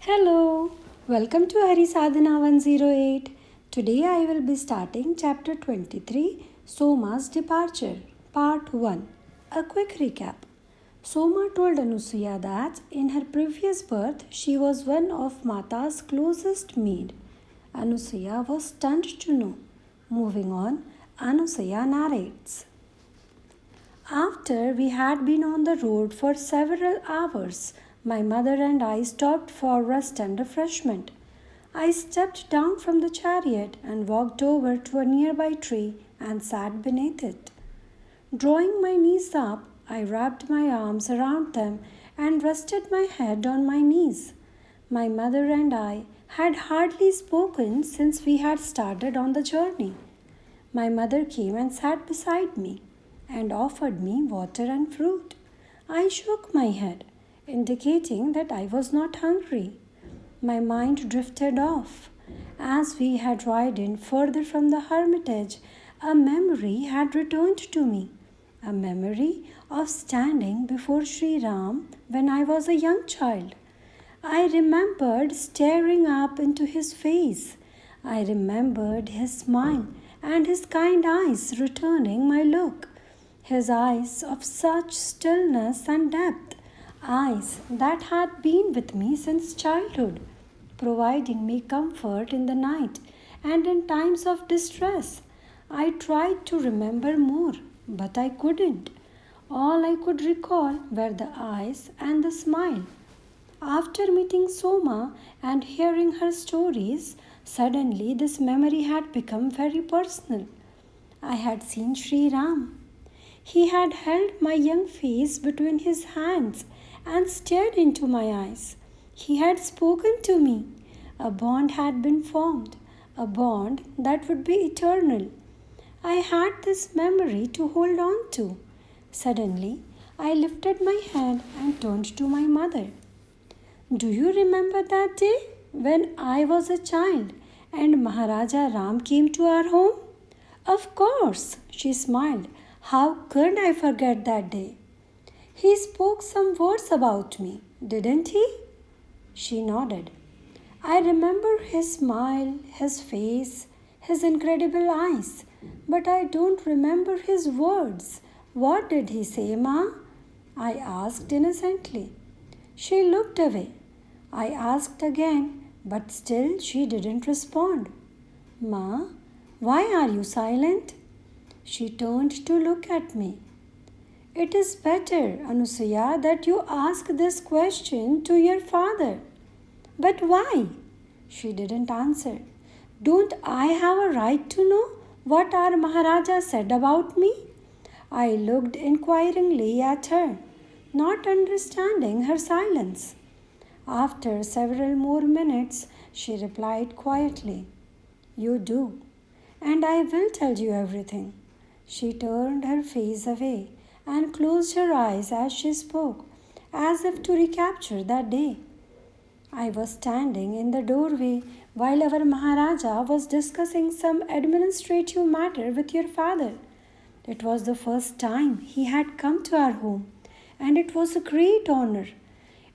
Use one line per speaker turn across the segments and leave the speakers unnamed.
Hello, welcome to Hari Sadhana 108. Today I will be starting chapter 23, Soma's Departure, Part 1. A quick recap. Soma told Anasuya that in her previous birth she was one of Mata's closest maid. Anasuya was stunned to know. Moving on, Anasuya narrates. After we had been on the road for several hours, my mother and I stopped for rest and refreshment. I stepped down from the chariot and walked over to a nearby tree and sat beneath it. Drawing my knees up, I wrapped my arms around them and rested my head on my knees. My mother and I had hardly spoken since we had started on the journey. My mother came and sat beside me and offered me water and fruit. I shook my head, indicating that I was not hungry. My mind drifted off. As we had ridden further from the hermitage, a memory had returned to me. A memory of standing before Shri Ram when I was a young child. I remembered staring up into his face. I remembered his smile and his kind eyes returning my look. His eyes of such stillness and depth, eyes that had been with me since childhood, providing me comfort in the night and in times of distress. I tried to remember more, but I couldn't. All I could recall were the eyes and the smile. After meeting Soma and hearing her stories, suddenly this memory had become very personal. I had seen Shri Ram. He had held my young face between his hands and stared into my eyes. He had spoken to me. A bond had been formed, a bond that would be eternal. I had this memory to hold on to. Suddenly, I lifted my head and turned to my mother. Do you remember that day when I was a child and Maharaja Ram came to our home? Of course, she smiled. How could I forget that day? He spoke some words about me, didn't he? She nodded. I remember his smile, his face, his incredible eyes, but I don't remember his words. What did he say, Ma? I asked innocently. She looked away. I asked again, but still she didn't respond. Ma, why are you silent? She turned to look at me. It is better, Anasuya, that you ask this question to your father. But why? She didn't answer. Don't I have a right to know what our Maharaja said about me? I looked inquiringly at her, not understanding her silence. After several more minutes, she replied quietly, You do, and I will tell you everything. She turned her face away and closed her eyes as she spoke, as if to recapture that day. I was standing in the doorway while our Maharaja was discussing some administrative matter with your father. It was the first time he had come to our home, and it was a great honor.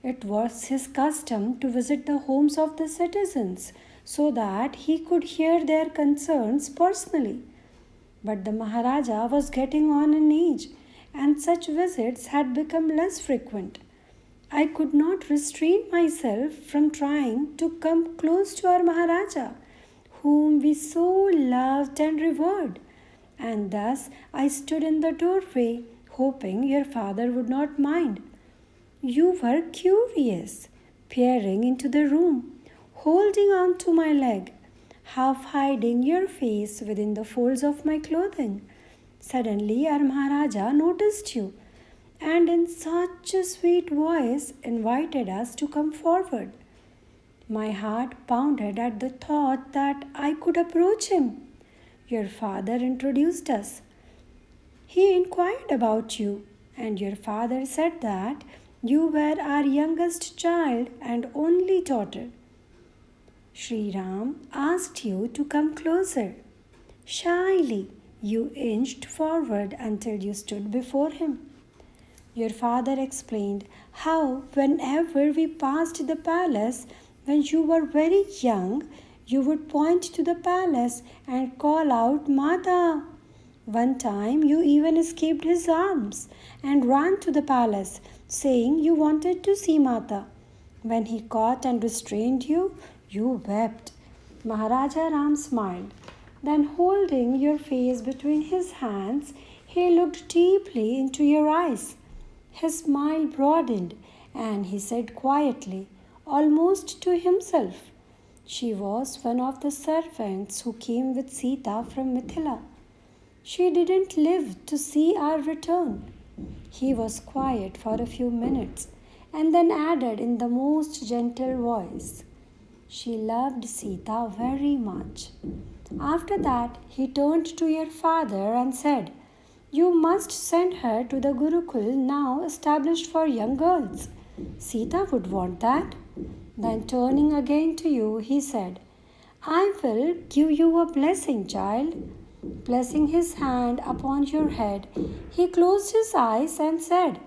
It was his custom to visit the homes of the citizens so that he could hear their concerns personally. But the Maharaja was getting on in age, and such visits had become less frequent. I could not restrain myself from trying to come close to our Maharaja, whom we so loved and revered. And thus I stood in the doorway, hoping your father would not mind. You were curious, peering into the room, holding on to my leg, half hiding your face within the folds of my clothing. Suddenly our Maharaja noticed you, and in such a sweet voice invited us to come forward. My heart pounded at the thought that I could approach him. Your father introduced us. He inquired about you, and your father said that you were our youngest child and only daughter. Shri Ram asked you to come closer. Shyly, you inched forward until you stood before him. Your father explained how, whenever we passed the palace, When you were very young, you would point to the palace and call out, Mata. One time you even escaped his arms and ran to the palace, saying you wanted to see Mata. When he caught and restrained you, you wept. Maharaja Ram smiled. Then, holding your face between his hands, he looked deeply into your eyes. His smile broadened, and he said quietly, almost to himself, She was one of the servants who came with Sita from Mithila. She didn't live to see our return. He was quiet for a few minutes and then added in the most gentle voice, She loved Sita very much. After that, he turned to your father and said, You must send her to the Gurukul now established for young girls. Sita would want that. Then turning again to you, he said, I will give you a blessing, child. Placing his hand upon your head, he closed his eyes and said,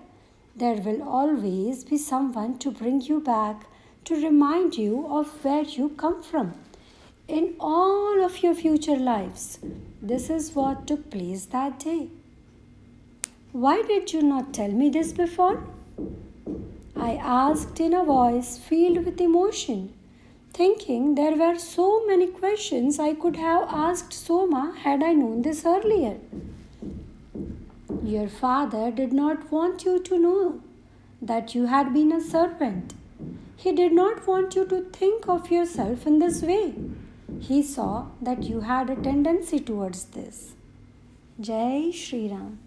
There will always be someone to bring you back, to remind you of where you come from. In all of your future lives, this is what took place that day. Why did you not tell me this before? I asked in a voice filled with emotion, thinking there were so many questions I could have asked Soma had I known this earlier. Your father did not want you to know that you had been a servant. He did not want you to think of yourself in this way. He saw that you had a tendency towards this. Jai Shri Ram.